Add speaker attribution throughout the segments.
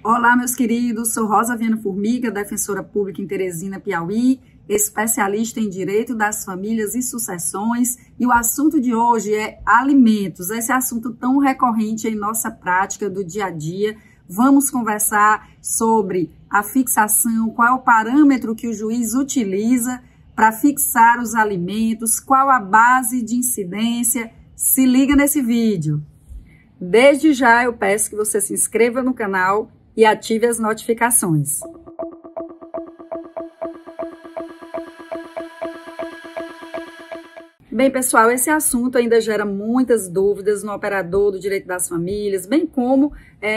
Speaker 1: Olá, meus queridos, sou Rosa Viana Formiga, defensora pública em Teresina, Piauí, especialista em direito das famílias e sucessões, e o assunto de hoje é alimentos, esse assunto tão recorrente em nossa prática do dia a dia. Vamos conversar sobre a fixação, qual é o parâmetro que o juiz utiliza para fixar os alimentos, qual a base de incidência. Se liga nesse vídeo. Desde já eu peço que você se inscreva no canal e ative as notificações. Bem, pessoal, esse assunto ainda gera muitas dúvidas no operador do direito das famílias, bem como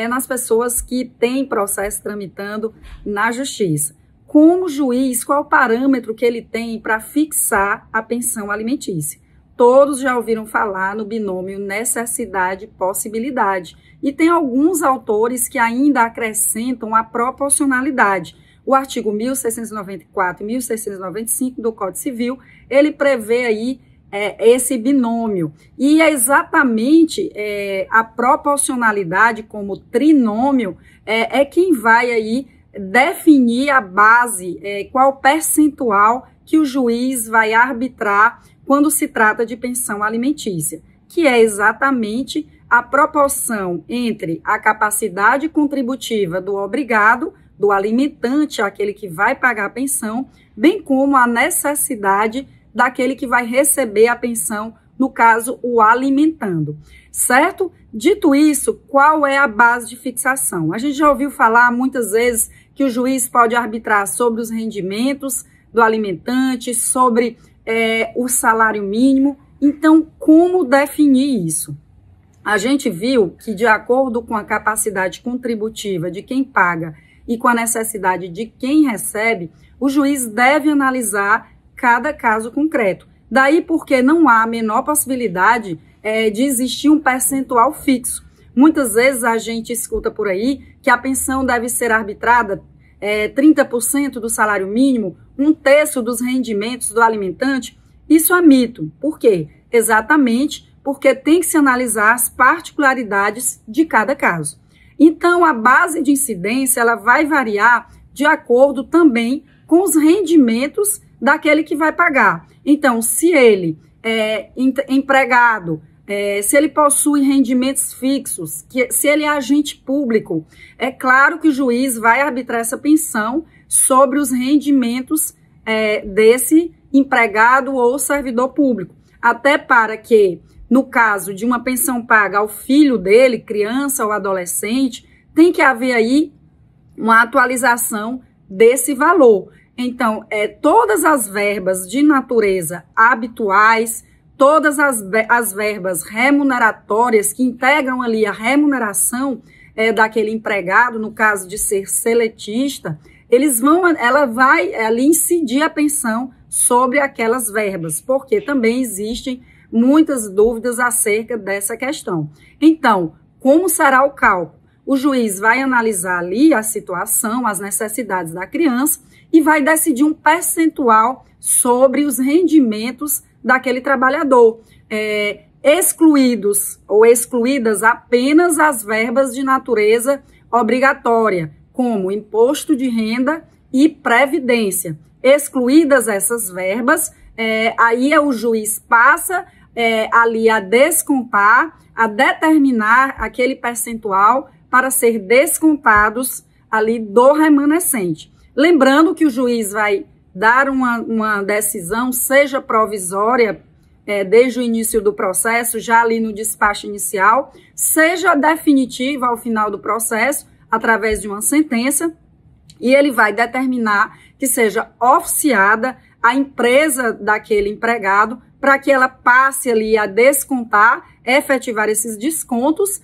Speaker 1: nas pessoas que têm processo tramitando na justiça. Como juiz, qual o parâmetro que ele tem para fixar a pensão alimentícia? Todos já ouviram falar no binômio necessidade-possibilidade. E tem alguns autores que ainda acrescentam a proporcionalidade. O artigo 1694 e 1695 do Código Civil, ele prevê aí esse binômio. E é exatamente a proporcionalidade como trinômio é quem vai aí definir a base, qual percentual que o juiz vai arbitrar quando se trata de pensão alimentícia, que é exatamente a proporção entre a capacidade contributiva do obrigado, do alimentante, aquele que vai pagar a pensão, bem como a necessidade daquele que vai receber a pensão, no caso, o alimentando, certo? Dito isso, qual é a base de fixação? A gente já ouviu falar muitas vezes que o juiz pode arbitrar sobre os rendimentos do alimentante, sobre o salário mínimo. Então, como definir isso? A gente viu que, de acordo com a capacidade contributiva de quem paga e com a necessidade de quem recebe, o juiz deve analisar cada caso concreto. Daí porque não há a menor possibilidade de existir um percentual fixo. Muitas vezes a gente escuta por aí que a pensão deve ser arbitrada 30% do salário mínimo, 1/3 dos rendimentos do alimentante. Isso é mito. Por quê? Exatamente porque tem que se analisar as particularidades de cada caso. Então, a base de incidência ela vai variar de acordo também com os rendimentos daquele que vai pagar. Então, se ele é empregado, se ele possui rendimentos fixos, se ele é agente público, é claro que o juiz vai arbitrar essa pensão sobre os rendimentos desse empregado ou servidor público. Até para que, no caso de uma pensão paga ao filho dele, criança ou adolescente, tem que haver aí uma atualização desse valor. Então, todas as verbas de natureza habituais, todas as verbas remuneratórias que integram ali a remuneração daquele empregado, no caso de ser seletista, ela vai ali incidir a pensão sobre aquelas verbas, porque também existem muitas dúvidas acerca dessa questão. Então, como será o cálculo? O juiz vai analisar ali a situação, as necessidades da criança e vai decidir um percentual sobre os rendimentos daquele trabalhador, excluídos ou excluídas apenas as verbas de natureza obrigatória, como imposto de renda e previdência. Excluídas essas verbas, aí o juiz passa ali a descontar, a determinar aquele percentual para ser descontados ali do remanescente. Lembrando que o juiz vai dar uma decisão, seja provisória, desde o início do processo, já ali no despacho inicial, seja definitiva ao final do processo, através de uma sentença, e ele vai determinar que seja oficiada a empresa daquele empregado para que ela passe ali a descontar, efetivar esses descontos,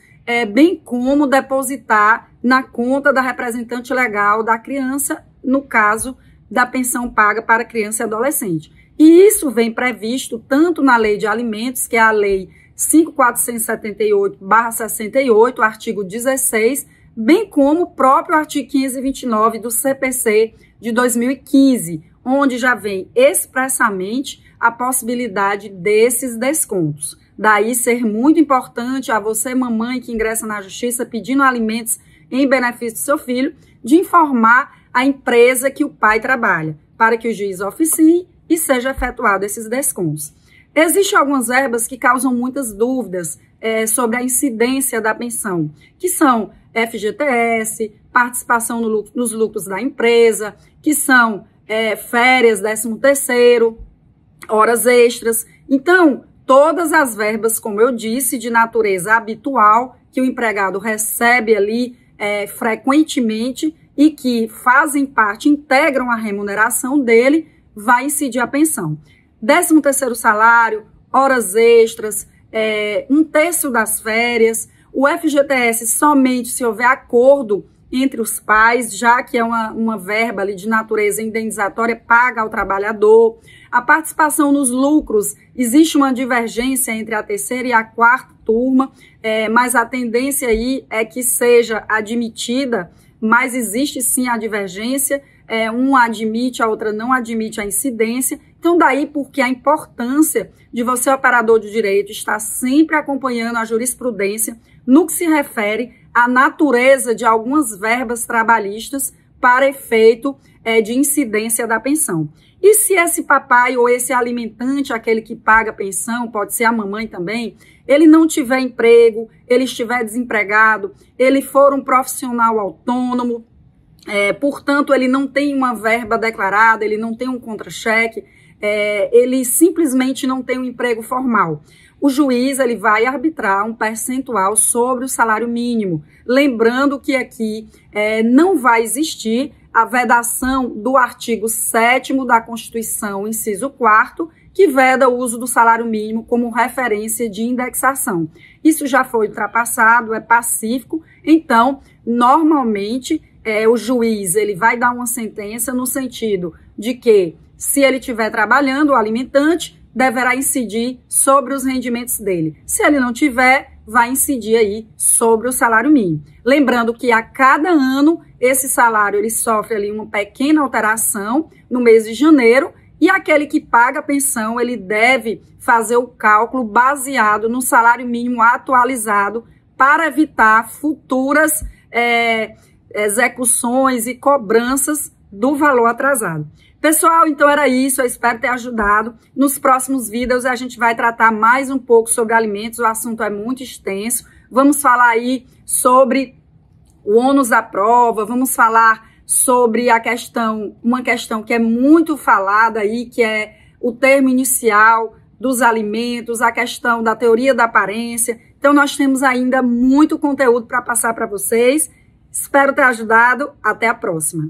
Speaker 1: bem como depositar na conta da representante legal da criança, no caso da pensão paga para criança e adolescente. E isso vem previsto tanto na Lei de Alimentos, que é a Lei 5.478/68, artigo 16, bem como o próprio artigo 529 do CPC de 2015, onde já vem expressamente a possibilidade desses descontos. Daí ser muito importante a você, mamãe, que ingressa na justiça pedindo alimentos em benefício do seu filho, de informar a empresa que o pai trabalha, para que o juiz oficie e seja efetuado esses descontos. Existem algumas verbas que causam muitas dúvidas sobre a incidência da pensão, que são FGTS, participação nos lucros da empresa, que são férias, 13º, horas extras. Então, todas as verbas, como eu disse, de natureza habitual, que o empregado recebe ali frequentemente e que fazem parte, integram a remuneração dele, vai incidir a pensão. 13º salário, horas extras, 1/3 das férias, o FGTS somente se houver acordo entre os pais, já que é uma verba ali de natureza indenizatória paga ao trabalhador. A participação nos lucros, existe uma divergência entre a 3ª e a 4ª turma, mas a tendência aí é que seja admitida, mas existe sim a divergência, uma admite, a outra não admite a incidência. Então, daí porque a importância de você, operador de direito, estar sempre acompanhando a jurisprudência no que se refere à natureza de algumas verbas trabalhistas para efeito de incidência da pensão. E se esse papai ou esse alimentante, aquele que paga a pensão, pode ser a mamãe também, ele não tiver emprego, ele estiver desempregado, ele for um profissional autônomo, portanto, ele não tem uma verba declarada, ele não tem um contra-cheque, ele simplesmente não tem um emprego formal. O juiz ele vai arbitrar um percentual sobre o salário mínimo. Lembrando que aqui não vai existir a vedação do artigo 7º da Constituição, inciso 4º, que veda o uso do salário mínimo como referência de indexação. Isso já foi ultrapassado, é pacífico, então, normalmente, o juiz ele vai dar uma sentença no sentido de que, se ele estiver trabalhando, o alimentante deverá incidir sobre os rendimentos dele. Se ele não tiver, vai incidir aí sobre o salário mínimo. Lembrando que a cada ano, esse salário ele sofre ali uma pequena alteração no mês de janeiro, e aquele que paga a pensão, ele deve fazer o cálculo baseado no salário mínimo atualizado para evitar futuras execuções e cobranças do valor atrasado. Pessoal, então era isso, eu espero ter ajudado. Nos próximos vídeos a gente vai tratar mais um pouco sobre alimentos, o assunto é muito extenso. Vamos falar aí sobre o ônus da prova, vamos falar sobre uma questão que é muito falada aí, que é o termo inicial dos alimentos, a questão da teoria da aparência. Então nós temos ainda muito conteúdo para passar para vocês. Espero ter ajudado. Até a próxima.